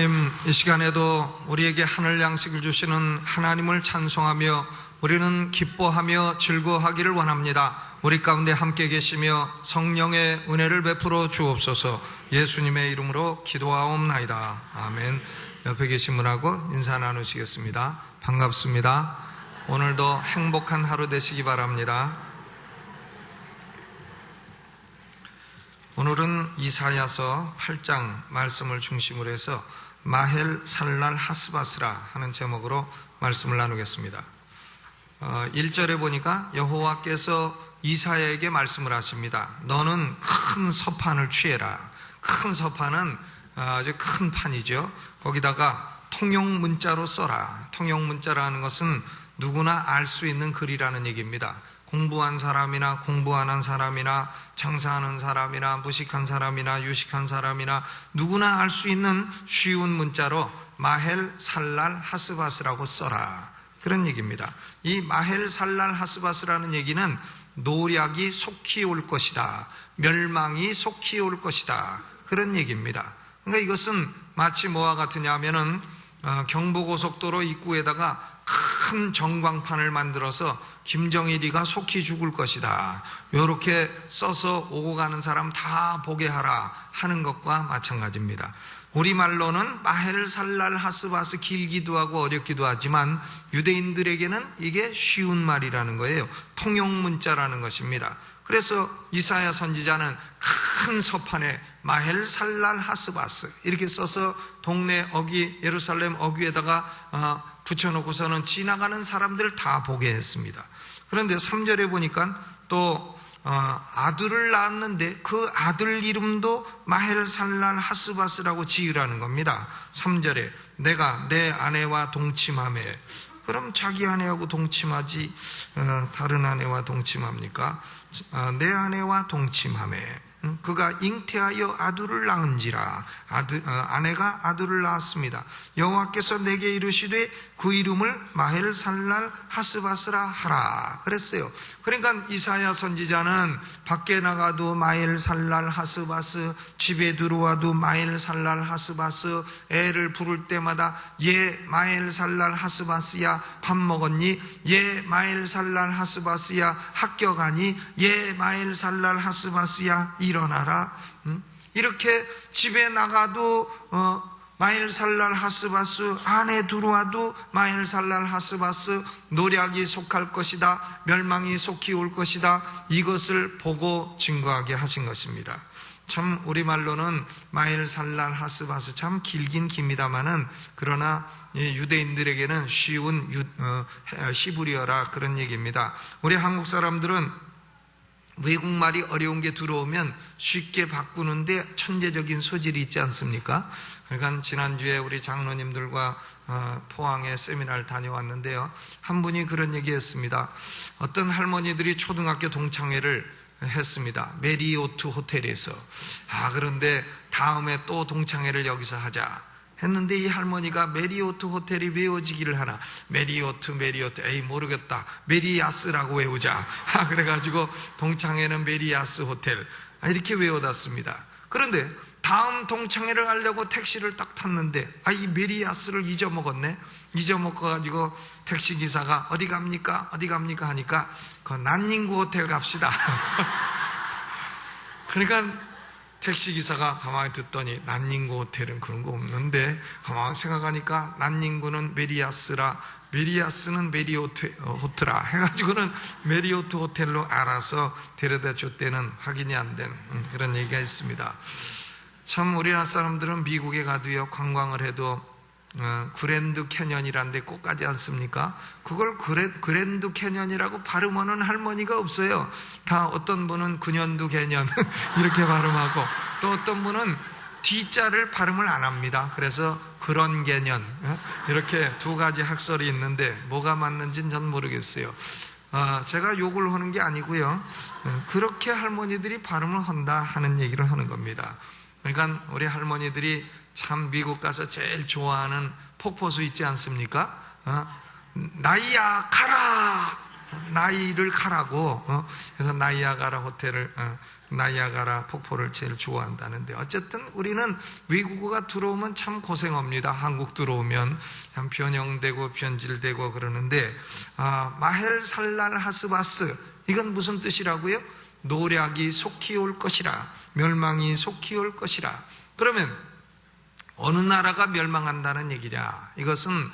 이 시간에도 우리에게 하늘 양식을 주시는 하나님을 찬송하며 우리는 기뻐하며 즐거워하기를 원합니다. 우리 가운데 함께 계시며 성령의 은혜를 베풀어 주옵소서. 예수님의 이름으로 기도하옵나이다. 아멘. 옆에 계신 분하고 인사 나누시겠습니다. 반갑습니다. 오늘도 행복한 하루 되시기 바랍니다. 오늘은 이사야서 8장 말씀을 중심으로 해서 마헬 살랄 하스바스라 하는 제목으로 말씀을 나누겠습니다. 1절에 보니까 여호와께서 이사야에게 말씀을 하십니다. 너는 큰 서판을 취해라. 큰 서판은 아주 큰 판이죠. 거기다가 통용문자로 써라. 통용문자라는 것은 누구나 알 수 있는 글이라는 얘기입니다. 공부한 사람이나 공부 안 한 사람이나 장사하는 사람이나 무식한 사람이나 유식한 사람이나 누구나 알 수 있는 쉬운 문자로 마헬 살랄 하스바스라고 써라. 그런 얘기입니다. 이 마헬 살랄 하스바스라는 얘기는 노략이 속히 올 것이다. 멸망이 속히 올 것이다. 그런 얘기입니다. 그러니까 이것은 마치 뭐와 같으냐 하면은 경부고속도로 입구에다가 큰 전광판을 만들어서 김정일이가 속히 죽을 것이다. 이렇게 써서 오고 가는 사람 다 보게 하라 하는 것과 마찬가지입니다. 우리말로는 마헬 살랄 하스바스 길기도 하고 어렵기도 하지만 유대인들에게는 이게 쉬운 말이라는 거예요. 통용문자라는 것입니다. 그래서 이사야 선지자는 큰 서판에 마헬 살랄 하스바스 이렇게 써서 동네 어귀 예루살렘 어귀에다가 붙여놓고서는 지나가는 사람들 다 보게 했습니다. 그런데 3절에 보니까 또 아들을 낳았는데 그 아들 이름도 마헬 살랄 하스바스라고 지으라는 겁니다. 3절에 내가 내 아내와 동침하며, 그럼 자기 아내하고 동침하지 다른 아내와 동침합니까? 내 아내와 동침하며 그가 잉태하여 아들을 낳은지라. 아내가 아들을 낳았습니다. 여호와께서 내게 이르시되 그 이름을 마헬 살랄 하스바스라 하라 그랬어요. 그러니까 이사야 선지자는 밖에 나가도 마헬 살랄 하스바스, 집에 들어와도 마헬 살랄 하스바스, 애를 부를 때마다 예 마헬 살랄 하스바스야 밥 먹었니? 예 마헬 살랄 하스바스야 학교 가니? 예 마헬 살랄 하스바스야 일어나라. 이렇게 집에 나가도 마헬 살랄 하스바스, 안에 들어와도 마헬 살랄 하스바스, 노략이 속할 것이다, 멸망이 속히 올 것이다, 이것을 보고 증거하게 하신 것입니다. 참 우리말로는 마헬 살랄 하스바스 참 길긴 깁니다마는 그러나 유대인들에게는 쉬운 히브리어라 그런 얘기입니다. 우리 한국 사람들은 외국말이 어려운 게 들어오면 쉽게 바꾸는데 천재적인 소질이 있지 않습니까? 그러니까 지난주에 우리 장로님들과 포항에 세미나를 다녀왔는데요. 한 분이 그런 얘기 했습니다. 어떤 할머니들이 초등학교 동창회를 했습니다. 메리오트 호텔에서. 그런데 다음에 또 동창회를 여기서 하자 했는데 이 할머니가 메리오트 호텔이 외워지기를 하나. 메리오트 에이 모르겠다, 메리야스라고 외우자. 그래가지고 동창회는 메리야스 호텔 이렇게 외워놨습니다. 그런데 다음 동창회를 하려고 택시를 딱 탔는데 이 메리야스를 잊어먹었네. 잊어먹어가지고 택시기사가 어디 갑니까 하니까 그 난닝구 호텔 갑시다. 그러니까 택시기사가 가만히 듣더니 난닝구 호텔은 그런 거 없는데, 가만히 생각하니까 난닝구는 메리야스라, 메리야스는 메리오트 호텔라 해가지고는 메리오트 호텔로 알아서 데려다 줬다는 확인이 안 된 그런 얘기가 있습니다. 참 우리나라 사람들은 미국에 가도요, 관광을 해도 그랜드 캐년이라는 데 꼭 가지 않습니까? 그걸 그랜드 캐년이라고 발음하는 할머니가 없어요. 다 어떤 분은 근현두 개년 이렇게 발음하고, 또 어떤 분은 D자를 발음을 안 합니다. 그래서 그런 개년 이렇게 두 가지 학설이 있는데 뭐가 맞는지는 전 모르겠어요. 제가 욕을 하는 게 아니고요, 그렇게 할머니들이 발음을 한다 하는 얘기를 하는 겁니다. 그러니까 우리 할머니들이 참 미국 가서 제일 좋아하는 폭포수 있지 않습니까? 나이야 가라 나이를 가라고, 그래서 나이아가라 호텔을, 나이아가라 폭포를 제일 좋아한다는데, 어쨌든 우리는 외국어가 들어오면 참 고생합니다. 한국 들어오면 참 변형되고 변질되고 그러는데, 마헬 살랄 하스바스, 이건 무슨 뜻이라고요? 노략이 속히 올 것이라, 멸망이 속히 올 것이라. 그러면 어느 나라가 멸망한다는 얘기냐? 이것은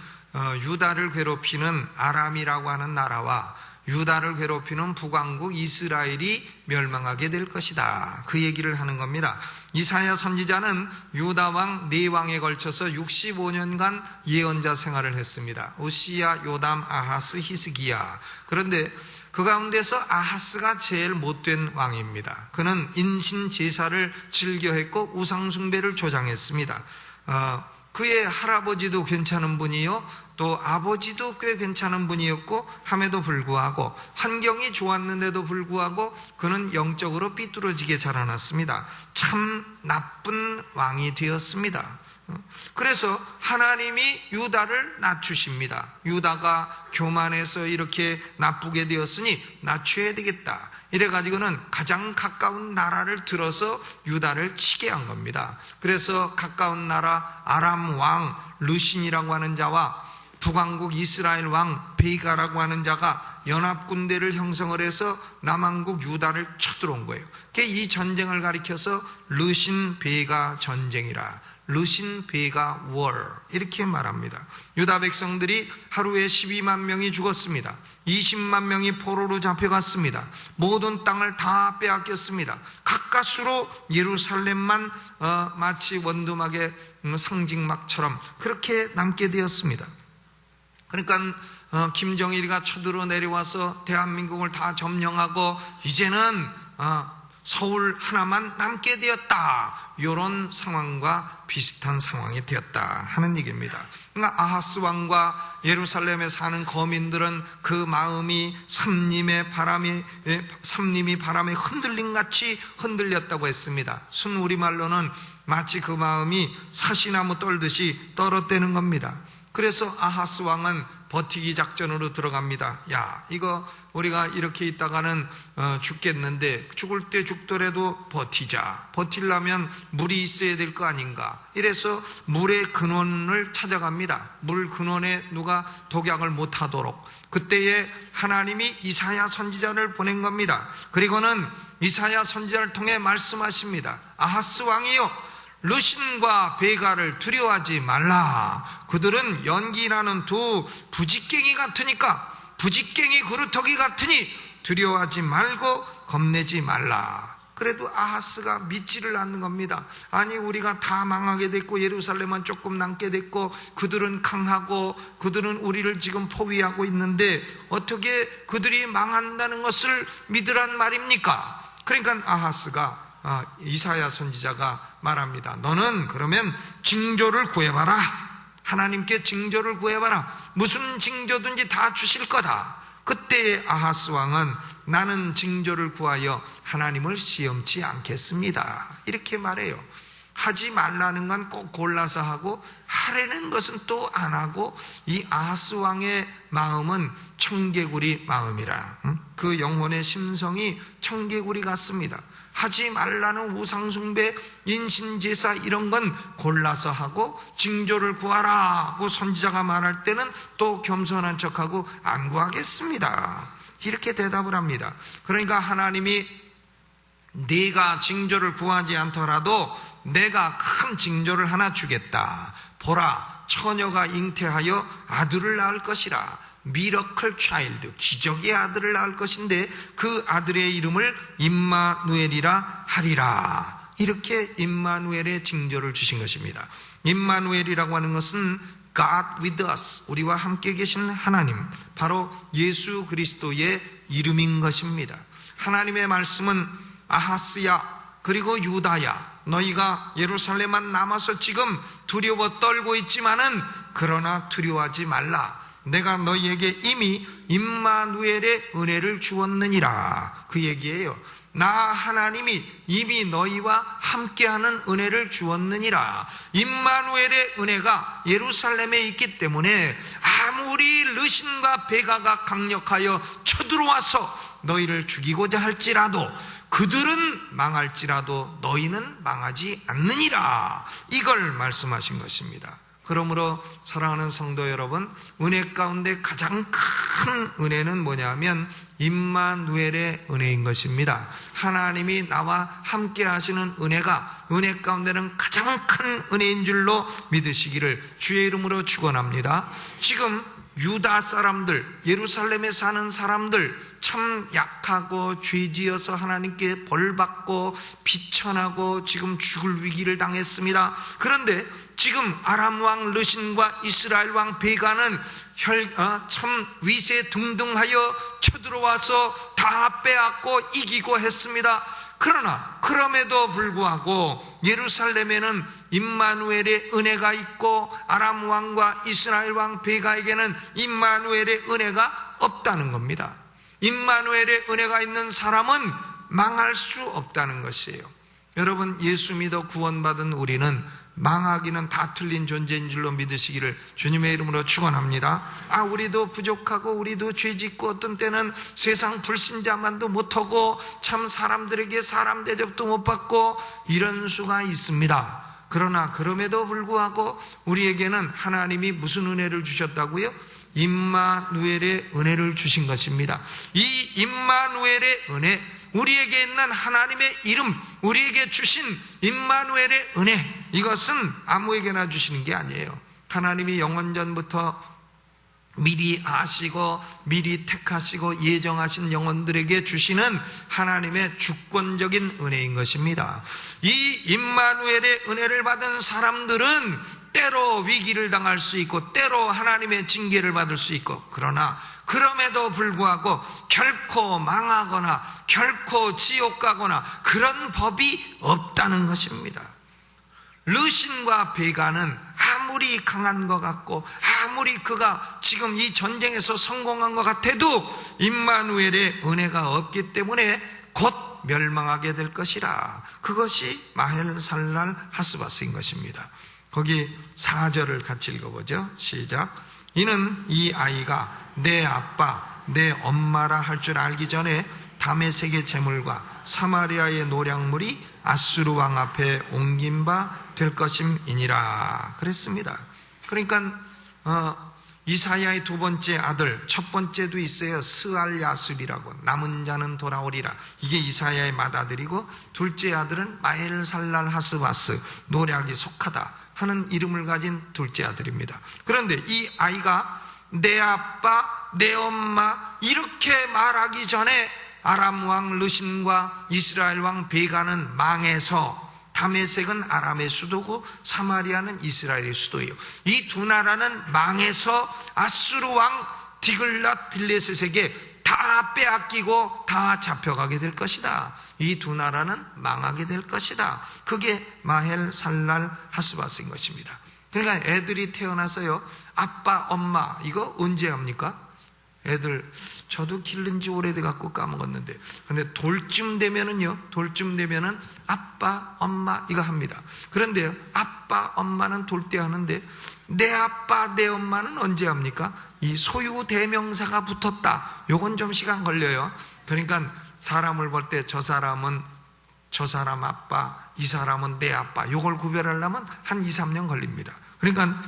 유다를 괴롭히는 아람이라고 하는 나라와 유다를 괴롭히는 북왕국 이스라엘이 멸망하게 될 것이다, 그 얘기를 하는 겁니다. 이사야 선지자는 유다 왕 4왕에 걸쳐서 65년간 예언자 생활을 했습니다. 우시야, 요담, 아하스, 히스기야. 그런데 그 가운데서 아하스가 제일 못된 왕입니다. 그는 인신 제사를 즐겨했고 우상숭배를 조장했습니다. 그의 할아버지도 괜찮은 분이요, 또 아버지도 꽤 괜찮은 분이었고, 함에도 불구하고, 환경이 좋았는데도 불구하고 그는 영적으로 삐뚤어지게 자라났습니다. 참 나쁜 왕이 되었습니다. 그래서 하나님이 유다를 낮추십니다. 유다가 교만해서 이렇게 나쁘게 되었으니 낮춰야 되겠다, 이래가지고는 가장 가까운 나라를 들어서 유다를 치게 한 겁니다. 그래서 가까운 나라 아람 왕 르신이라고 하는 자와 북왕국 이스라엘 왕 베이가라고 하는 자가 연합군대를 형성을 해서 남왕국 유다를 쳐들어온 거예요. 이 전쟁을 가리켜서 르신 베이가 전쟁이라, 르신 베이가 월, 이렇게 말합니다. 유다 백성들이 하루에 12만 명이 죽었습니다. 20만 명이 포로로 잡혀갔습니다. 모든 땅을 다 빼앗겼습니다. 가까스로 예루살렘만 마치 원두막의 상징막처럼 그렇게 남게 되었습니다. 그러니까 김정일이가 쳐들어 내려와서 대한민국을 다 점령하고 이제는 서울 하나만 남게 되었다, 이런 상황과 비슷한 상황이 되었다 하는 얘기입니다. 그러니까 아하스 왕과 예루살렘에 사는 거민들은 그 마음이 삼림이 바람에 흔들린 같이 흔들렸다고 했습니다. 순 우리말로는 마치 그 마음이 사시나무 떨듯이 떨어대는 겁니다. 그래서 아하스 왕은 버티기 작전으로 들어갑니다. 야, 이거 우리가 이렇게 있다가는 죽겠는데 죽을 때 죽더라도 버티자. 버티려면 물이 있어야 될 거 아닌가. 이래서 물의 근원을 찾아갑니다. 물 근원에 누가 독약을 못하도록. 그때에 하나님이 이사야 선지자를 보낸 겁니다. 그리고는 이사야 선지자를 통해 말씀하십니다. 아하스 왕이요, 르신과 베가를 두려워하지 말라. 그들은 연기라는 두 부직갱이 같으니까, 부직갱이 그루터기 같으니 두려워하지 말고 겁내지 말라. 그래도 아하스가 믿지를 않는 겁니다. 아니, 우리가 다 망하게 됐고 예루살렘만 조금 남게 됐고 그들은 강하고 그들은 우리를 지금 포위하고 있는데 어떻게 그들이 망한다는 것을 믿으란 말입니까? 그러니까 아하스가 이사야 선지자가 말합니다. 너는 그러면 징조를 구해봐라. 하나님께 징조를 구해봐라. 무슨 징조든지 다 주실 거다. 그때의 아하스 왕은 나는 징조를 구하여 하나님을 시험치 않겠습니다, 이렇게 말해요. 하지 말라는 건 꼭 골라서 하고 하라는 것은 또 안 하고, 이 아하스 왕의 마음은 청개구리 마음이라, 그 영혼의 심성이 청개구리 같습니다. 하지 말라는 우상숭배, 인신제사 이런 건 골라서 하고, 징조를 구하라 고 선지자가 말할 때는 또 겸손한 척하고 안 구하겠습니다, 이렇게 대답을 합니다. 그러니까 하나님이 네가 징조를 구하지 않더라도 내가 큰 징조를 하나 주겠다. 보라, 처녀가 잉태하여 아들을 낳을 것이라. 미러클 차일드, 기적의 아들을 낳을 것인데 그 아들의 이름을 임마누엘이라 하리라. 이렇게 임마누엘의 징조를 주신 것입니다. 임마누엘이라고 하는 것은 God with us, 우리와 함께 계신 하나님, 바로 예수 그리스도의 이름인 것입니다. 하나님의 말씀은 아하스야, 그리고 유다야, 너희가 예루살렘만 남아서 지금 두려워 떨고 있지만은 그러나 두려워하지 말라. 내가 너희에게 이미 임마누엘의 은혜를 주었느니라, 그 얘기예요. 나 하나님이 이미 너희와 함께하는 은혜를 주었느니라. 임마누엘의 은혜가 예루살렘에 있기 때문에 아무리 르신과 베가가 강력하여 쳐들어와서 너희를 죽이고자 할지라도, 그들은 망할지라도 너희는 망하지 않느니라. 이걸 말씀하신 것입니다. 그러므로 사랑하는 성도 여러분, 은혜 가운데 가장 큰 은혜는 뭐냐면 임마누엘의 은혜인 것입니다. 하나님이 나와 함께 하시는 은혜가 은혜 가운데는 가장 큰 은혜인 줄로 믿으시기를 주의 이름으로 축원합니다. 지금 유다 사람들, 예루살렘에 사는 사람들 참 약하고 죄지어서 하나님께 벌받고 비천하고 지금 죽을 위기를 당했습니다. 그런데 지금 아람 왕 르신과 이스라엘 왕 베가는 참 위세등등하여 쳐들어와서 다 빼앗고 이기고 했습니다. 그러나 그럼에도 불구하고 예루살렘에는 임마누엘의 은혜가 있고 아람 왕과 이스라엘 왕 베가에게는 임마누엘의 은혜가 없다는 겁니다. 임마누엘의 은혜가 있는 사람은 망할 수 없다는 것이에요. 여러분, 예수 믿어 구원받은 우리는 망하기는 다 틀린 존재인 줄로 믿으시기를 주님의 이름으로 축원합니다. 우리도 부족하고 우리도 죄짓고 어떤 때는 세상 불신자만도 못하고 참 사람들에게 사람 대접도 못 받고 이런 수가 있습니다. 그러나 그럼에도 불구하고 우리에게는 하나님이 무슨 은혜를 주셨다고요? 임마누엘의 은혜를 주신 것입니다. 이 임마누엘의 은혜, 우리에게 있는 하나님의 이름, 우리에게 주신 임마누엘의 은혜, 이것은 아무에게나 주시는 게 아니에요. 하나님이 영원전부터 미리 아시고 미리 택하시고 예정하신 영혼들에게 주시는 하나님의 주권적인 은혜인 것입니다. 이 임마누엘의 은혜를 받은 사람들은 때로 위기를 당할 수 있고 때로 하나님의 징계를 받을 수 있고, 그러나 그럼에도 불구하고 결코 망하거나 결코 지옥 가거나 그런 법이 없다는 것입니다. 르신과 베가는 아무리 강한 것 같고 아무리 그가 지금 이 전쟁에서 성공한 것 같아도 임마누엘의 은혜가 없기 때문에 곧 멸망하게 될 것이라. 그것이 마헬살랄 하스바스인 것입니다. 거기 4절을 같이 읽어보죠. 시작. 이는 이 아이가 내 아빠 내 엄마라 할 줄 알기 전에 다메섹의 재물과 사마리아의 노량물이 아수르 왕 앞에 옮긴 바 될 것임이니라 그랬습니다. 그러니까 이사야의 두 번째 아들, 첫 번째도 있어요. 스알야습이라고, 남은 자는 돌아오리라. 이게 이사야의 맏아들이고, 둘째 아들은 마헬살랄 하스바스, 노략이 속하다 하는 이름을 가진 둘째 아들입니다. 그런데 이 아이가 내 아빠 내 엄마 이렇게 말하기 전에 아람 왕 르신과 이스라엘 왕 베가는 망해서, 다메섹은 아람의 수도고 사마리아는 이스라엘의 수도예요. 이 두 나라는 망해서 아수르 왕 디글랏 빌레셋에게 다 빼앗기고 다 잡혀가게 될 것이다. 이 두 나라는 망하게 될 것이다. 그게 마헬살랄 하스바스인 것입니다. 그러니까 애들이 태어나서요, 아빠 엄마 이거 언제 합니까? 애들, 저도 기른 지 오래돼 갖고 까먹었는데, 근데 돌쯤 되면은 아빠 엄마 이거 합니다. 그런데요, 아빠 엄마는 돌 때 하는데 내 아빠 내 엄마는 언제 합니까? 이 소유 대명사가 붙었다, 요건 좀 시간 걸려요. 그러니까 사람을 볼 때 저 사람은 저 사람 아빠, 이 사람은 내 아빠, 요걸 구별하려면 한 2, 3년 걸립니다. 그러니까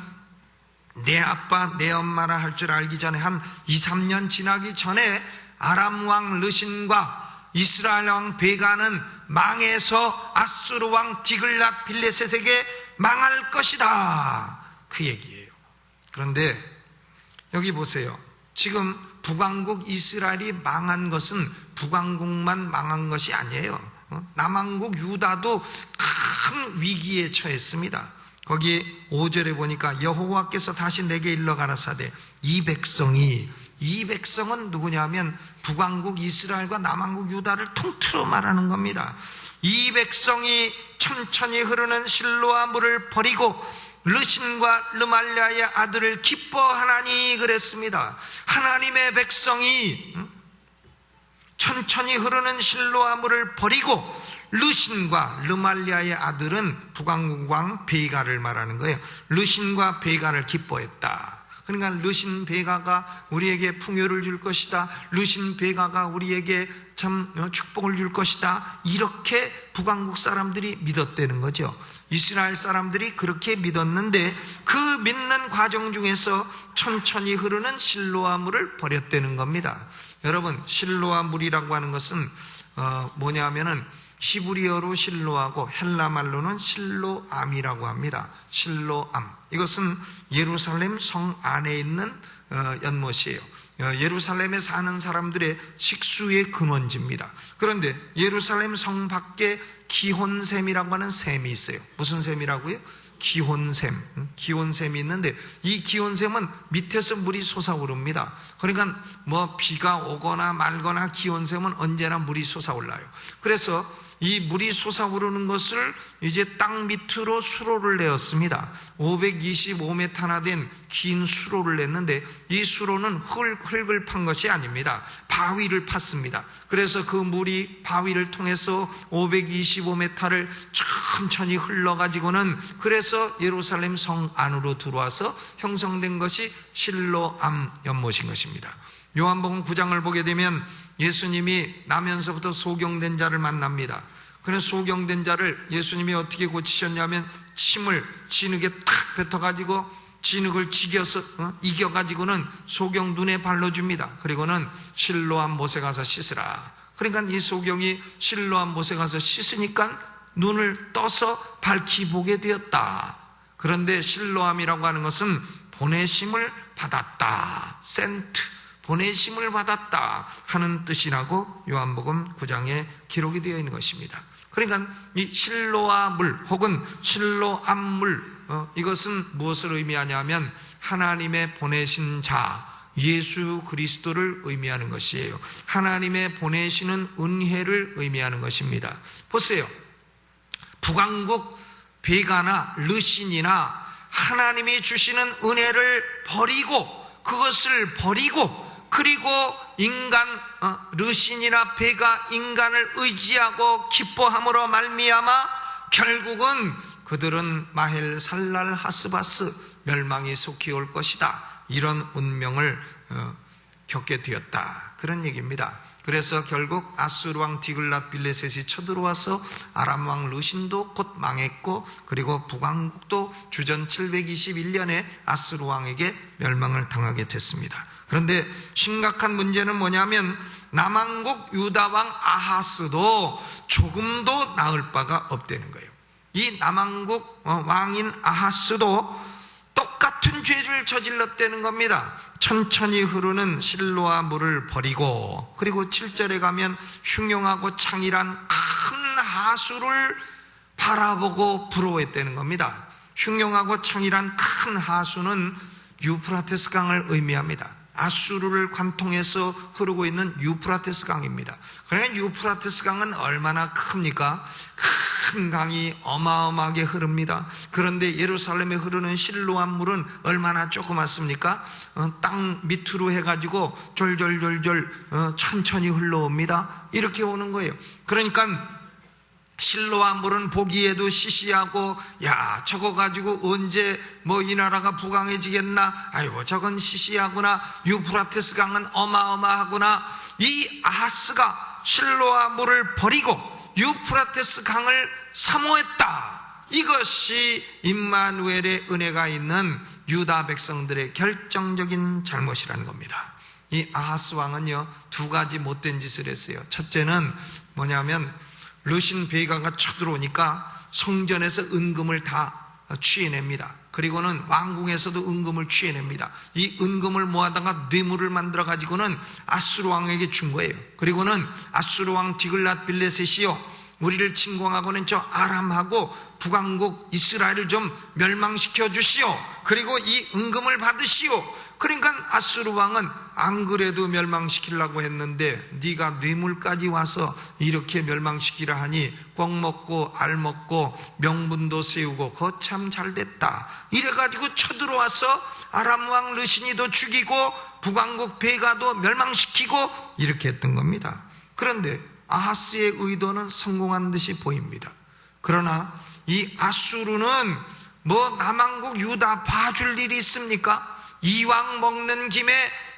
내 아빠 내 엄마라 할 줄 알기 전에 한 2, 3년 지나기 전에 아람 왕 르신과 이스라엘 왕 베가는 망해서 아수르 왕 디글랏 빌레셋에게 망할 것이다, 그 얘기예요. 그런데 여기 보세요. 지금 북왕국 이스라엘이 망한 것은 북왕국만 망한 것이 아니에요. 남왕국 유다도 큰 위기에 처했습니다. 거기 5절에 보니까 여호와께서 다시 내게 일러 가라사대, 이 백성은 누구냐면 북왕국 이스라엘과 남왕국 유다를 통틀어 말하는 겁니다. 이 백성이 천천히 흐르는 실로아 물을 버리고 르신과 르말랴의 아들을 기뻐하나니 그랬습니다. 하나님의 백성이 천천히 흐르는 실로아 물을 버리고 르신과 르말랴의 아들은 북왕국 왕 베가를 말하는 거예요. 르신과 베가를 기뻐했다. 그러니까 르신 베가가 우리에게 풍요를 줄 것이다, 르신 베가가 우리에게 참 축복을 줄 것이다, 이렇게 북왕국 사람들이 믿었다는 거죠. 이스라엘 사람들이 그렇게 믿었는데 그 믿는 과정 중에서 천천히 흐르는 실로아 물을 버렸다는 겁니다. 여러분, 실로아 물이라고 하는 것은 뭐냐면은 히브리어로 실로하고 헬라 말로는 실로암이라고 합니다. 실로암, 이것은 예루살렘 성 안에 있는 연못이에요. 예루살렘에 사는 사람들의 식수의 근원지입니다. 그런데 예루살렘 성 밖에 기혼샘이라고 하는 샘이 있어요. 무슨 샘이라고요? 기혼샘이 있는데 이 기혼샘은 밑에서 물이 솟아오릅니다. 그러니까 뭐 비가 오거나 말거나 기혼샘은 언제나 물이 솟아올라요. 그래서 이 물이 솟아오르는 것을 이제 땅 밑으로 수로를 내었습니다. 525m나 된 긴 수로를 냈는데 이 수로는 흙을 판 것이 아닙니다. 바위를 팠습니다. 그래서 그 물이 바위를 통해서 525m를 천천히 흘러가지고는 그래서 예루살렘 성 안으로 들어와서 형성된 것이 실로암 연못인 것입니다. 요한복음 9장을 보게 되면 예수님이 나면서부터 소경된 자를 만납니다. 그래서 소경된 자를 예수님이 어떻게 고치셨냐면 침을 진흙에 탁 뱉어가지고 진흙을 이겨가지고는 소경 눈에 발라줍니다. 그리고는 실로암 못에 가서 씻으라. 그러니까 이 소경이 실로암 못에 가서 씻으니까 눈을 떠서 밝히 보게 되었다. 그런데 실로암이라고 하는 것은 보내심을 받았다, 센트, 보내심을 받았다 하는 뜻이라고 요한복음 9장에 기록이 되어 있는 것입니다. 그러니까 이 실로아 물 혹은 실로암 물, 이것은 무엇을 의미하냐면 하나님의 보내신 자 예수 그리스도를 의미하는 것이에요. 하나님의 보내시는 은혜를 의미하는 것입니다. 보세요, 북왕국 베가나 르신이나 하나님이 주시는 은혜를 그것을 버리고 그리고 인간, 르신이나 베가 인간을 의지하고 기뻐함으로 말미암아 결국은 그들은 마헬 살랄 하스바스, 멸망이 속히 올 것이다, 이런 운명을 겪게 되었다, 그런 얘기입니다. 그래서 결국 아수르 왕 디글랏 빌레셋이 쳐들어와서 아람 왕 르신도 곧 망했고 그리고 북왕국도 주전 721년에 아수르 왕에게 멸망을 당하게 됐습니다. 그런데 심각한 문제는 뭐냐면 남왕국 유다 왕 아하스도 조금도 나을 바가 없다는 거예요. 이 남왕국 왕인 아하스도 똑같은 죄를 저질렀다는 겁니다. 천천히 흐르는 실로아 물을 버리고 그리고 7절에 가면 흉용하고 창일한 큰 하수를 바라보고 부러워했다는 겁니다. 흉용하고 창일한 큰 하수는 유프라테스 강을 의미합니다. 아수르를 관통해서 흐르고 있는 유프라테스 강입니다. 그러니까 유프라테스 강은 얼마나 큽니까? 큰 강이 어마어마하게 흐릅니다. 그런데 예루살렘에 흐르는 실로암 물은 얼마나 조그맣습니까? 땅 밑으로 해가지고 졸졸졸졸 천천히 흘러옵니다. 이렇게 오는 거예요. 그러니까 실로암 물은 보기에도 시시하고, 야, 저거 가지고 언제 이 나라가 부강해지겠나? 아이고, 저건 시시하구나. 유프라테스 강은 어마어마하구나. 이 아하스가 실로암 물을 버리고 유프라테스 강을 사모했다. 이것이 임마누엘의 은혜가 있는 유다 백성들의 결정적인 잘못이라는 겁니다. 이 아하스 왕은요, 두 가지 못된 짓을 했어요. 첫째는 뭐냐면 르신 베가가 쳐들어오니까 성전에서 은금을 다 취해냅니다. 그리고는 왕궁에서도 은금을 취해냅니다. 이 은금을 모아다가 뇌물을 만들어 가지고는 아수르 왕에게 준 거예요. 그리고는 아수르 왕 디글랏 빌레셋이요, 우리를 침공하고는 저 아람하고 북왕국 이스라엘을 좀 멸망시켜 주시오. 그리고 이 은금을 받으시오. 그러니까 아수르 왕은 안 그래도 멸망시키려고 했는데 네가 뇌물까지 와서 이렇게 멸망시키라 하니 꿩 먹고 알 먹고 명분도 세우고 거참 잘됐다. 이래가지고 쳐들어와서 아람 왕 르신이도 죽이고 북왕국 베가도 멸망시키고 이렇게 했던 겁니다. 그런데 아하스의 의도는 성공한 듯이 보입니다. 그러나 이 아수르는 뭐 남한국 유다 봐줄 일이 있습니까? 이왕 먹는 김에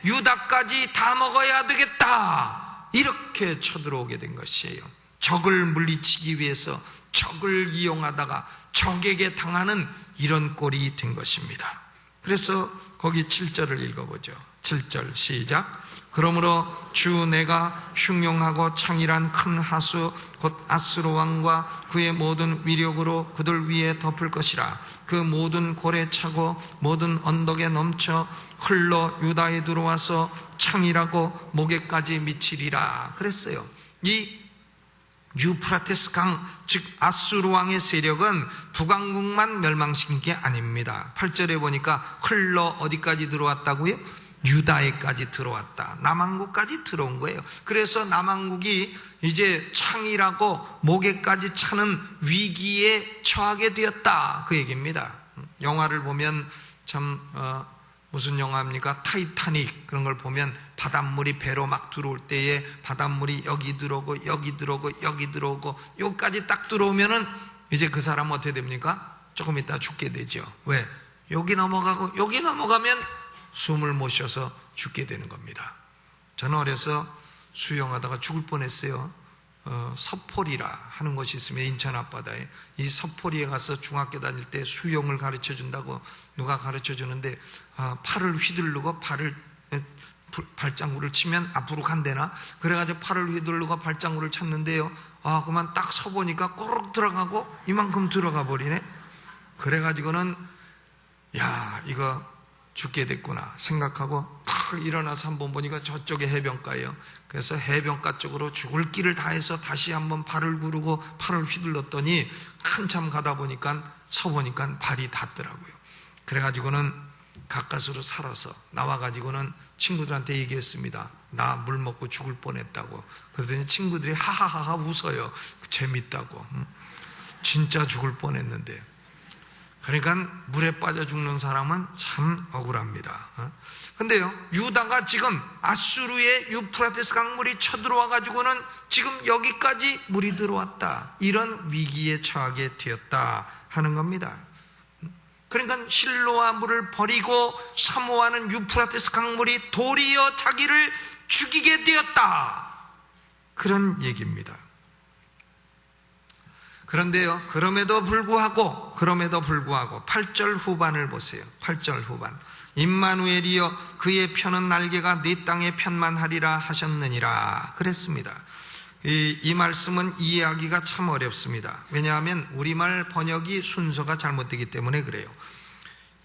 유다까지 다 먹어야 되겠다, 이렇게 쳐들어오게 된 것이에요. 적을 물리치기 위해서 적을 이용하다가 적에게 당하는 이런 꼴이 된 것입니다. 그래서 거기 7절을 읽어보죠. 7절 시작. 그러므로 주 내가 흉용하고 창일한 큰 하수 곧 아수르 왕과 그의 모든 위력으로 그들 위에 덮을 것이라. 그 모든 골에 차고 모든 언덕에 넘쳐 흘러 유다에 들어와서 창일하고 목에까지 미치리라 그랬어요. 이 유프라테스 강, 즉 아수르 왕의 세력은 북왕국만 멸망시킨 게 아닙니다. 8절에 보니까 흘러 어디까지 들어왔다고요? 유다에까지 들어왔다. 남왕국까지 들어온 거예요. 그래서 남왕국이 이제 창이라고 목에까지 차는 위기에 처하게 되었다, 그 얘기입니다. 영화를 보면 참 무슨 영화입니까? 타이타닉, 그런 걸 보면 바닷물이 배로 막 들어올 때에 바닷물이 여기 들어오고 여기 들어오고 여기 들어오고 여기까지 딱 들어오면은 이제 그 사람은 어떻게 됩니까? 조금 있다 죽게 되죠. 왜? 여기 넘어가고 여기 넘어가면 숨을 못 쉬어서 죽게 되는 겁니다. 저는 어려서 수영하다가 죽을 뻔했어요. 서포리라 하는 곳이 있으면 인천 앞바다에, 이 서포리에 가서 중학교 다닐 때 수영을 가르쳐 준다고 누가 가르쳐 주는데 팔을 휘두르고 발장구를 치면 앞으로 간대나, 그래가지고 팔을 휘두르고 발장구를 쳤는데요, 그만 딱 서보니까 꼬르륵 들어가고 이만큼 들어가 버리네. 그래가지고는 야, 이거 죽게 됐구나 생각하고 탁 일어나서 한번 보니까 저쪽에 해변가예요. 그래서 해변가 쪽으로 죽을 길을 다해서 다시 한번 발을 구르고 팔을 휘둘렀더니 한참 가다 보니까 서보니까 발이 닿더라고요. 그래가지고는 가까스로 살아서 나와가지고는 친구들한테 얘기했습니다. 나 물 먹고 죽을 뻔했다고. 그랬더니 친구들이 하하하하 웃어요. 재밌다고. 진짜 죽을 뻔했는데. 그러니까 물에 빠져 죽는 사람은 참 억울합니다. 근데요, 유다가 지금 아수르의 유프라테스 강물이 쳐들어와 가지고는 지금 여기까지 물이 들어왔다, 이런 위기에 처하게 되었다 하는 겁니다. 그러니까 실로와 물을 버리고 사모하는 유프라테스 강물이 도리어 자기를 죽이게 되었다, 그런 얘기입니다. 그런데요, 그럼에도 불구하고 8절 후반을 보세요. 8절 후반. 임마누엘이여 그의 편은 날개가 네 땅의 편만 하리라 하셨느니라 그랬습니다. 이 말씀은 이해하기가 참 어렵습니다. 왜냐하면 우리말 번역이 순서가 잘못되기 때문에 그래요.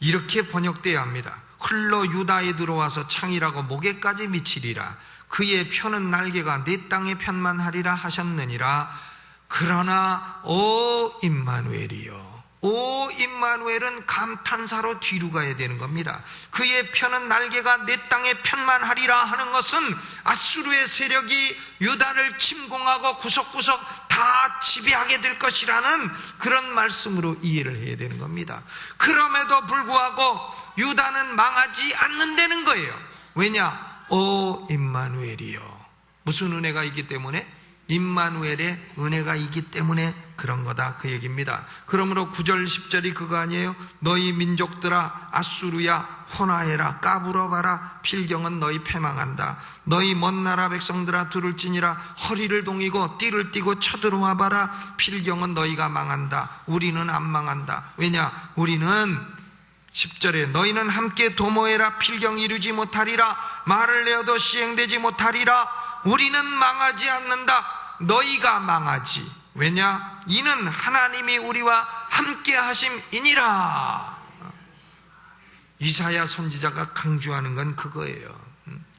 이렇게 번역돼야 합니다. 흘러 유다에 들어와서 창이라고 목에까지 미치리라. 그의 편은 날개가 네 땅의 편만 하리라 하셨느니라. 그러나 오 임마누엘이요, 오 임마누엘은 감탄사로 뒤로 가야 되는 겁니다. 그의 편은 날개가 내 땅의 편만 하리라 하는 것은 아수르의 세력이 유다를 침공하고 구석구석 다 지배하게 될 것이라는 그런 말씀으로 이해를 해야 되는 겁니다. 그럼에도 불구하고 유다는 망하지 않는다는 거예요. 왜냐? 오 임마누엘이요, 무슨 은혜가 있기 때문에? 임마누엘의 은혜가 있기 때문에 그런 거다, 그 얘기입니다. 그러므로 9절 10절이 그거 아니에요? 너희 민족들아 아수르야 혼화해라, 까불어봐라, 필경은 너희 패망한다. 너희 먼 나라 백성들아 들을지니라, 허리를 동이고 띠를 띠고 쳐들어와봐라. 필경은 너희가 망한다. 우리는 안 망한다. 왜냐? 우리는 10절에 너희는 함께 도모해라. 필경 이루지 못하리라. 말을 내어도 시행되지 못하리라. 우리는 망하지 않는다. 너희가 망하지. 왜냐? 이는 하나님이 우리와 함께 하심이니라. 이사야 선지자가 강조하는 건 그거예요.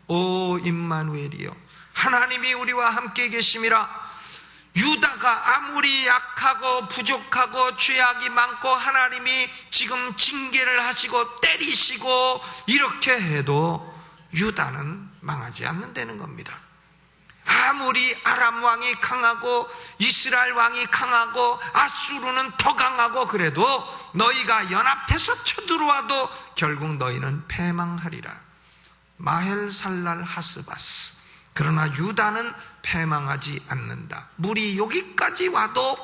오 임마누엘이요, 하나님이 우리와 함께 계심이라. 유다가 아무리 약하고 부족하고 죄악이 많고 하나님이 지금 징계를 하시고 때리시고 이렇게 해도 유다는 망하지 않는다는 겁니다. 아무리 아람 왕이 강하고 이스라엘 왕이 강하고 아수르는 더 강하고 그래도 너희가 연합해서 쳐들어와도 결국 너희는 패망하리라. 마헬살랄 하스바스. 그러나 유다는 패망하지 않는다. 물이 여기까지 와도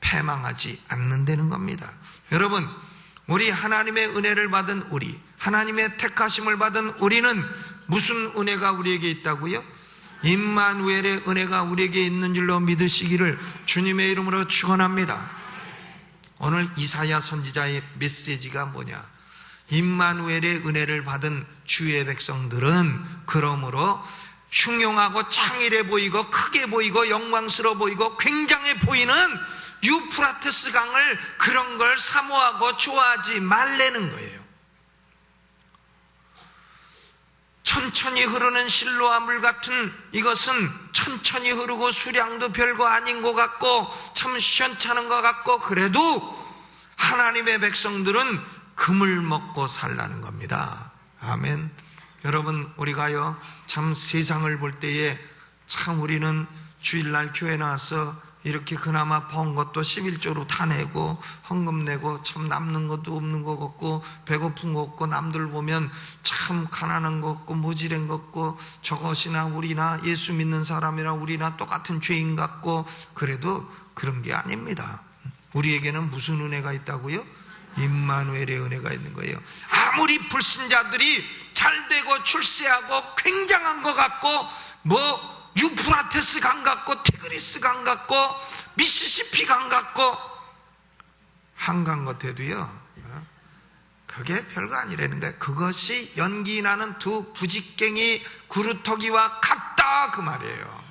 패망하지 않는다는 겁니다. 여러분, 우리 하나님의 은혜를 받은 우리, 하나님의 택하심을 받은 우리는 무슨 은혜가 우리에게 있다고요? 임마누엘의 은혜가 우리에게 있는 줄로 믿으시기를 주님의 이름으로 축원합니다. 오늘 이사야 선지자의 메시지가 뭐냐? 임마누엘의 은혜를 받은 주의 백성들은 그러므로 흉용하고 창일해 보이고 크게 보이고 영광스러워 보이고 굉장해 보이는 유프라테스 강을, 그런 걸 사모하고 좋아하지 말라는 거예요. 천천히 흐르는 실로아 물 같은 이것은 천천히 흐르고 수량도 별거 아닌 것 같고 참 시원찮은 것 같고, 그래도 하나님의 백성들은 금을 먹고 살라는 겁니다. 아멘. 여러분, 우리가요 참 세상을 볼 때에 참 우리는 주일날 교회 나와서 이렇게 그나마 번 것도 11조로 다 내고 헌금 내고 참 남는 것도 없는 것 같고 배고픈 것 같고 남들 보면 참 가난한 것 같고 모질한 것 같고 저것이나 우리나 예수 믿는 사람이나 우리나 똑같은 죄인 같고, 그래도 그런 게 아닙니다. 우리에게는 무슨 은혜가 있다고요? 임마누엘의 은혜가 있는 거예요. 아무리 불신자들이 잘되고 출세하고 굉장한 것 같고 뭐 유프라테스 강 같고 티그리스 강 같고 미시시피 강 같고 한강 같아도요, 그게 별거 아니라는 거예요. 그것이 연기 나는 두 부직갱이 구루터기와 같다, 그 말이에요.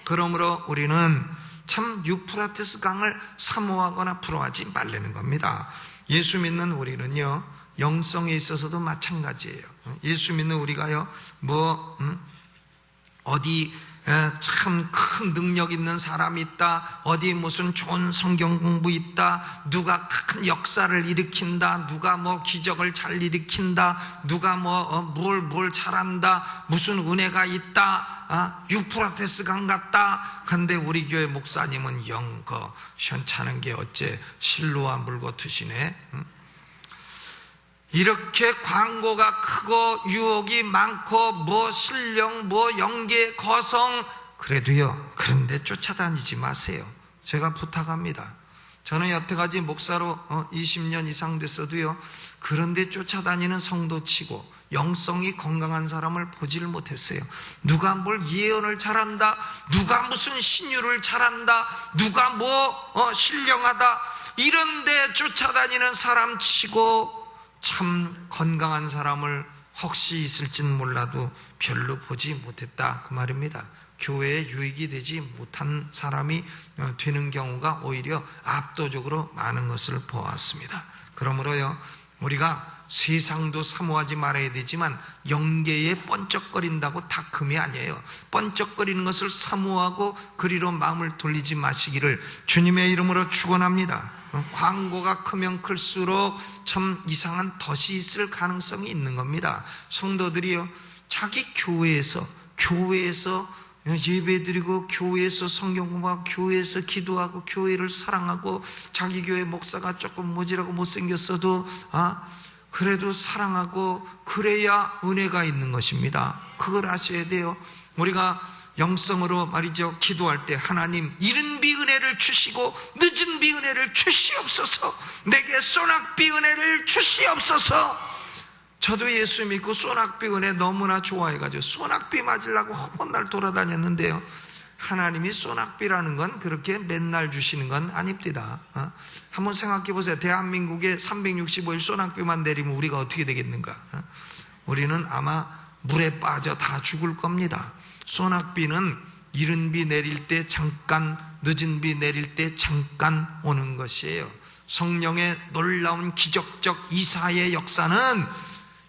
그러므로 우리는 참 유프라테스 강을 사모하거나 부러워하지 말라는 겁니다. 예수 믿는 우리는요 영성에 있어서도 마찬가지예요. 예수 믿는 우리가요 어디 참 큰 능력 있는 사람이 있다, 어디 무슨 좋은 성경 공부 있다, 누가 큰 역사를 일으킨다, 누가 뭐 기적을 잘 일으킨다, 누가 뭘 잘한다, 무슨 은혜가 있다, 유프라테스 강 같다. 근데 우리 교회 목사님은 영 시원찮은 게 어째 실로아 물 같으시네. 이렇게 광고가 크고 유혹이 많고 뭐 신령 뭐 영계 거성, 그래도요 그런데 쫓아다니지 마세요. 제가 부탁합니다. 저는 여태까지 목사로 20년 이상 됐어도요 그런데 쫓아다니는 성도치고 영성이 건강한 사람을 보질 못했어요. 누가 뭘 예언을 잘한다, 누가 무슨 신유를 잘한다, 누가 신령하다, 이런데 쫓아다니는 사람 치고 참 건강한 사람을 혹시 있을진 몰라도 별로 보지 못했다, 그 말입니다. 교회에 유익이 되지 못한 사람이 되는 경우가 오히려 압도적으로 많은 것을 보았습니다. 그러므로요 우리가 세상도 사모하지 말아야 되지만 영계에 번쩍거린다고 다 금이 아니에요. 번쩍거리는 것을 사모하고 그리로 마음을 돌리지 마시기를 주님의 이름으로 축원합니다. 광고가 크면 클수록 참 이상한 덫이 있을 가능성이 있는 겁니다. 성도들이요 자기 교회에서 예배드리고 교회에서 성경 공부하고 교회에서 기도하고 교회를 사랑하고 자기 교회 목사가 조금 모질하고 못생겼어도 그래도 사랑하고 그래야 은혜가 있는 것입니다. 그걸 아셔야 돼요. 우리가 영성으로 말이죠 기도할 때 하나님 이른 비 은혜를 주시고 늦은 비 은혜를 주시옵소서, 내게 소낙비 은혜를 주시옵소서. 저도 예수 믿고 소낙비 은혜 너무나 좋아해가지고 소낙비 맞으려고 혼날 돌아다녔는데요 하나님이 소낙비라는 건 그렇게 맨날 주시는 건 아닙니다. 한번 생각해 보세요. 대한민국에 365일 소낙비만 내리면 우리가 어떻게 되겠는가? 우리는 아마 물에 빠져 다 죽을 겁니다. 소낙비는 이른 비 내릴 때 잠깐, 늦은 비 내릴 때 잠깐 오는 것이에요. 성령의 놀라운 기적적 이사의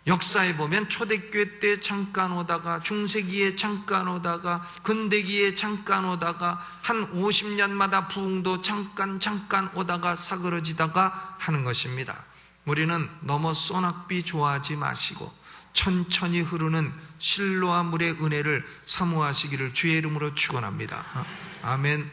역사에 보면 초대교회 때 잠깐 오다가 중세기에 잠깐 오다가 근대기에 잠깐 오다가 한 50년마다 부흥도 잠깐 오다가 사그러지다가 하는 것입니다. 우리는 너무 소낙비 좋아하지 마시고 천천히 흐르는 실로아 물의 은혜를 사모하시기를 주의 이름으로 축원합니다. 아멘.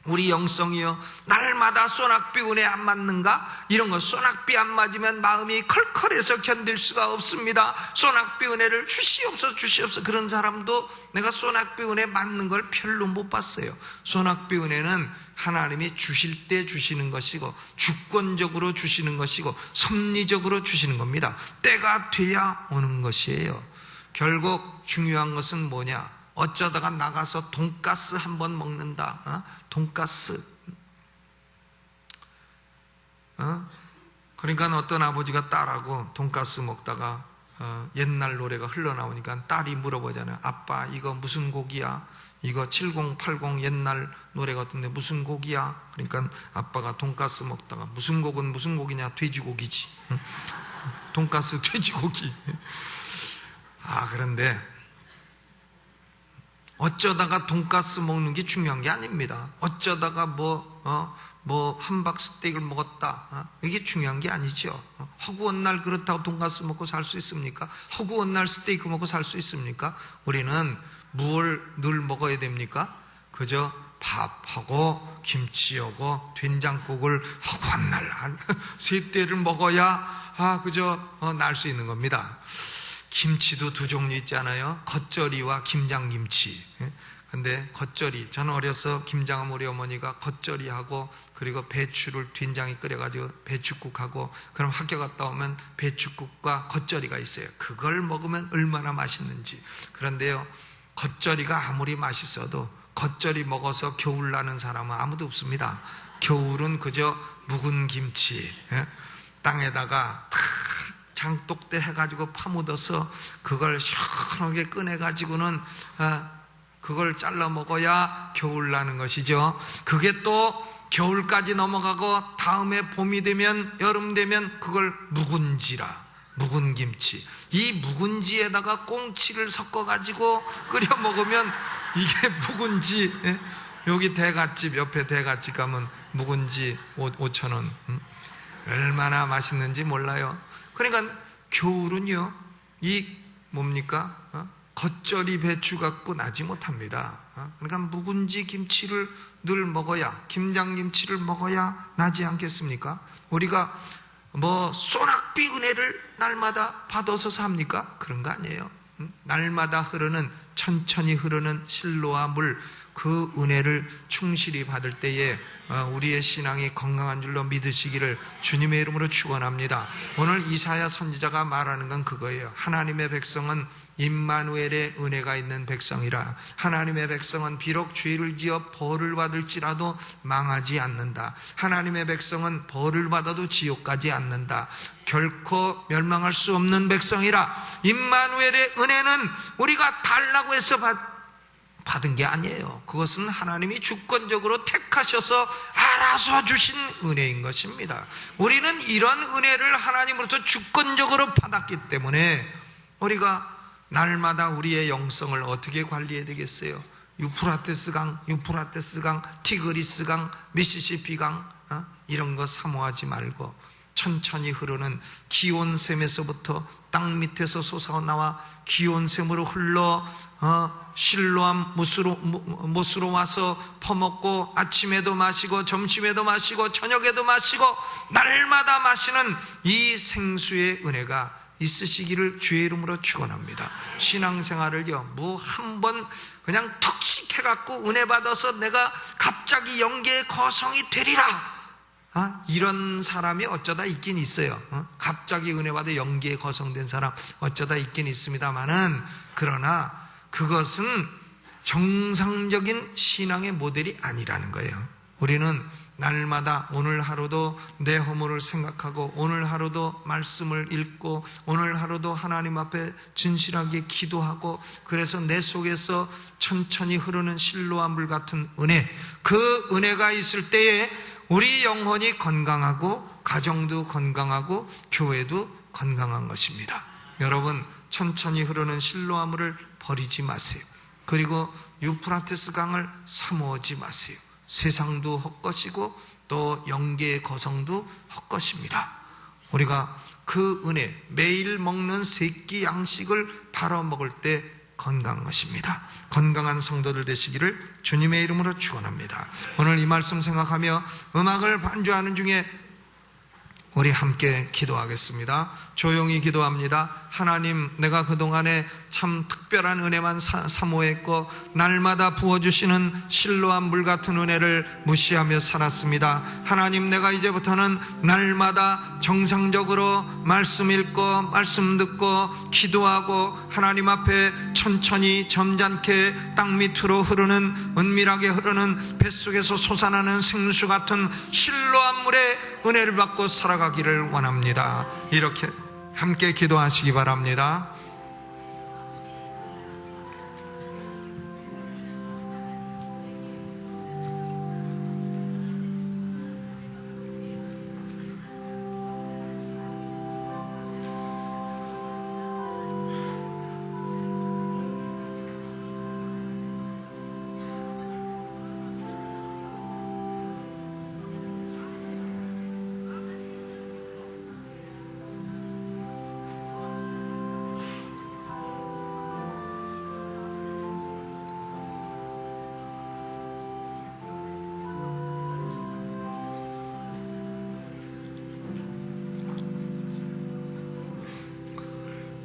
우리 영성이요, 날마다 소낙비 은혜 안 맞는가? 이런 거 소낙비 안 맞으면 마음이 컬컬해서 견딜 수가 없습니다. 소낙비 은혜를 주시옵소서. 그런 사람도 내가 소낙비 은혜 맞는 걸 별로 못 봤어요. 소낙비 은혜는 하나님이 주실 때 주시는 것이고, 주권적으로 주시는 것이고, 섭리적으로 주시는 겁니다. 때가 돼야 오는 것이에요. 결국 중요한 것은 뭐냐? 어쩌다가 나가서 돈가스 한번 먹는다. 돈가스. 그러니까 어떤 아버지가 딸하고 돈가스 먹다가 옛날 노래가 흘러나오니까 딸이 물어보잖아요. 아빠, 이거 무슨 곡이야? 이거 7080 옛날 노래 같은데 무슨 곡이야? 그러니까 아빠가 돈가스 먹다가 무슨 곡은 무슨 곡이냐? 돼지고기지. 돈가스 돼지고기. 그런데 어쩌다가 돈가스 먹는 게 중요한 게 아닙니다. 어쩌다가 함박 스테이크를 먹었다. 이게 중요한 게 아니죠. 허구한 날 그렇다고 돈가스 먹고 살 수 있습니까? 허구한 날 스테이크 먹고 살 수 있습니까? 우리는 무엇을 늘 먹어야 됩니까? 그저 밥하고 김치하고 된장국을 허구한 날 한 세 때를 먹어야 그저 날 수 있는 겁니다. 김치도 두 종류 있잖아요. 겉절이와 김장김치. 근데 겉절이, 저는 어려서 김장하면 우리 어머니가 겉절이하고 그리고 배추를 된장에 끓여가지고 배추국하고, 그럼 학교 갔다 오면 배추국과 겉절이가 있어요. 그걸 먹으면 얼마나 맛있는지. 그런데요, 겉절이가 아무리 맛있어도 겉절이 먹어서 겨울 나는 사람은 아무도 없습니다. 겨울은 그저 묵은 김치, 땅에다가 장독대 해가지고 파묻어서 그걸 시원하게 꺼내가지고는 그걸 잘라 먹어야 겨울 나는 것이죠. 그게 또 겨울까지 넘어가고 다음에 봄이 되면, 여름 되면 그걸 묵은지라, 묵은 김치. 이 묵은지에다가 꽁치를 섞어가지고 끓여 먹으면 이게 묵은지. 여기 대갓집, 옆에 대갓집 가면 묵은지 5,000원. 얼마나 맛있는지 몰라요. 그러니까 겨울은요, 이 뭡니까? 겉절이 배추 갖고 나지 못합니다. 그러니까 묵은지 김치를 늘 먹어야, 김장김치를 먹어야 나지 않겠습니까? 우리가 소낙비 은혜를 날마다 받아서 삽니까? 그런 거 아니에요. 날마다 흐르는, 천천히 흐르는 실로와 물, 그 은혜를 충실히 받을 때에 우리의 신앙이 건강한 줄로 믿으시기를 주님의 이름으로 축원합니다. 오늘 이사야 선지자가 말하는 건 그거예요. 하나님의 백성은 임마누엘의 은혜가 있는 백성이라. 하나님의 백성은 비록 죄를 지어 벌을 받을지라도 망하지 않는다. 하나님의 백성은 벌을 받아도 지옥 가지 않는다. 결코 멸망할 수 없는 백성이라. 임마누엘의 은혜는 우리가 달라고 해서 받은 게 아니에요. 그것은 하나님이 주권적으로 택하셔서 알아서 주신 은혜인 것입니다. 우리는 이런 은혜를 하나님으로부터 주권적으로 받았기 때문에 우리가 날마다 우리의 영성을 어떻게 관리해야 되겠어요? 유프라테스 강, 티그리스 강, 미시시피 강, 이런 거 사모하지 말고 천천히 흐르는 기온샘에서부터 땅 밑에서 솟아나와 기온샘으로 흘러 실로암 못으로 와서 퍼먹고, 아침에도 마시고 점심에도 마시고 저녁에도 마시고 날마다 마시는 이 생수의 은혜가 있으시기를 주의 이름으로 축원합니다. 신앙생활을요, 한 번 그냥 턱식해갖고 은혜 받아서 내가 갑자기 영계의 거성이 되리라, 이런 사람이 어쩌다 있긴 있어요. 갑자기 은혜 받아 영계의 거성된 사람 어쩌다 있긴 있습니다만은, 그러나 그것은 정상적인 신앙의 모델이 아니라는 거예요. 우리는 날마다 오늘 하루도 내 허물을 생각하고, 오늘 하루도 말씀을 읽고, 오늘 하루도 하나님 앞에 진실하게 기도하고, 그래서 내 속에서 천천히 흐르는 실로와 물 같은 은혜, 그 은혜가 있을 때에 우리 영혼이 건강하고, 가정도 건강하고, 교회도 건강한 것입니다. 여러분, 천천히 흐르는 실로와 물을 버리지 마세요. 그리고 유프라테스 강을 사모하지 마세요. 세상도 헛것이고 또 영계의 거성도 헛것입니다. 우리가 그 은혜, 매일 먹는 세 끼 양식을 바로 먹을 때 건강한 것입니다. 건강한 성도들 되시기를 주님의 이름으로 축원합니다. 오늘 이 말씀 생각하며 음악을 반주하는 중에 우리 함께 기도하겠습니다. 조용히 기도합니다. 하나님, 내가 그동안에 참 특별한 은혜만 사모했고 날마다 부어주시는 실로한 물 같은 은혜를 무시하며 살았습니다. 하나님, 내가 이제부터는 날마다 정상적으로 말씀 읽고 말씀 듣고 기도하고 하나님 앞에 천천히 점잖게 땅 밑으로 흐르는, 은밀하게 흐르는 뱃속에서 솟아나는 생수 같은 실로한 물의 은혜를 받고 살아가기를 원합니다. 이렇게 함께 기도하시기 바랍니다.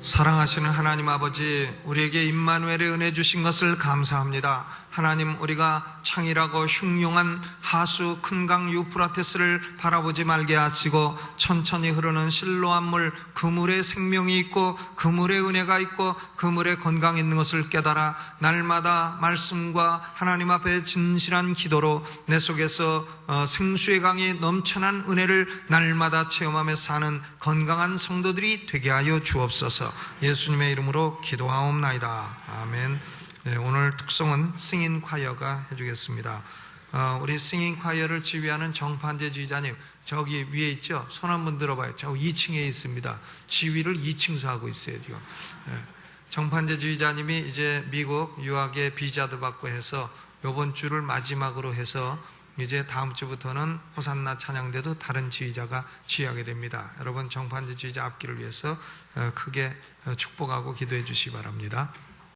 사랑하시는 하나님 아버지, 우리에게 임마누엘의 은혜 주신 것을 감사합니다. 하나님, 우리가 창이라고 흉용한 하수 큰 강 유프라테스를 바라보지 말게 하시고 천천히 흐르는 실로한 물, 그 물에 생명이 있고 그 물에 은혜가 있고 그 물에 건강이 있는 것을 깨달아 날마다 말씀과 하나님 앞에 진실한 기도로 내 속에서 생수의 강이 넘쳐난 은혜를 날마다 체험하며 사는 건강한 성도들이 되게 하여 주옵소서. 예수님의 이름으로 기도하옵나이다. 아멘. 네, 오늘 특송은 승인 콰이어가 해주겠습니다. 우리 승인 콰이어를 지휘하는 정판재 지휘자님, 저기 위에 있죠? 손 한번 들어봐요. 저 2층에 있습니다. 지휘를 2층에서 하고 있어요, 지금. 네. 정판재 지휘자님이 이제 미국 유학에 비자도 받고 해서 이번 주를 마지막으로 해서 이제 다음 주부터는 호산나 찬양대도 다른 지휘자가 지휘하게 됩니다. 여러분, 정판재 지휘자 앞길을 위해서 크게 축복하고 기도해 주시기 바랍니다.